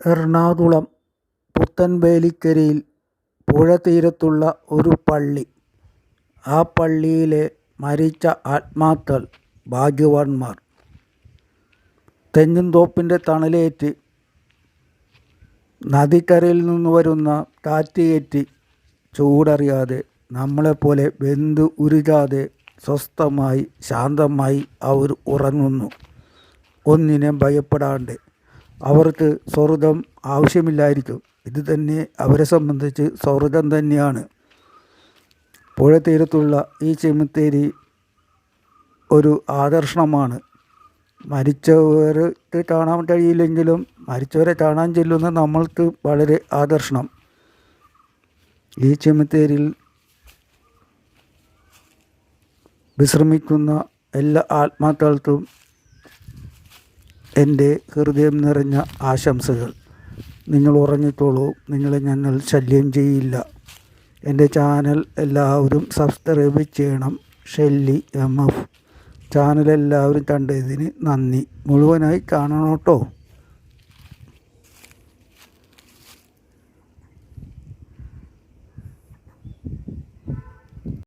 എറണാകുളം പുത്തൻവേലിക്കരയിൽ പുഴതീരത്തുള്ള ഒരു പള്ളി. ആ പള്ളിയിലെ മരിച്ച ആത്മാക്കൾ ഭാഗ്യവാന്മാർ. തെങ്ങിൻതോപ്പിൻ്റെ തണലേറ്റ് നദിക്കരയിൽ നിന്ന് വരുന്ന കാറ്റേറ്റ് ചൂടറിയാതെ നമ്മളെപ്പോലെ വെന്ത് ഉരുകാതെ സ്വസ്ഥമായി ശാന്തമായി അവർ ഉറങ്ങുന്നു. ഒന്നിനെ ഭയപ്പെടാണ്ട്. അവർക്ക് സ്വർഗം ആവശ്യമില്ലായിരിക്കും. ഇത് തന്നെ അവരെ സംബന്ധിച്ച് സ്വർഗം തന്നെയാണ്. പുഴതീരത്തുള്ള ഈ സെമിത്തേരി ഒരു ആകർഷണമാണ്. മരിച്ചവർക്ക് കാണാൻ കഴിയില്ലെങ്കിലും മരിച്ചവരെ കാണാൻ ചെല്ലുന്ന നമ്മൾക്ക് വളരെ ആകർഷണം. ഈ സെമിത്തേരിയിൽ വിശ്രമിക്കുന്ന എല്ലാ ആത്മാക്കൾക്കും എൻ്റെ ഹൃദയം നിറഞ്ഞ ആശംസകൾ. നിങ്ങൾ ഉറങ്ങിക്കോളൂ, നിങ്ങളെ ഞങ്ങൾ ശല്യം ചെയ്യില്ല. എൻ്റെ ചാനൽ എല്ലാവരും സബ്സ്ക്രൈബ് ചെയ്യണം. ഷെല്ലി MF ചാനൽ എല്ലാവരും കണ്ടതിന് നന്ദി. മുഴുവനായി കാണണം കേട്ടോ.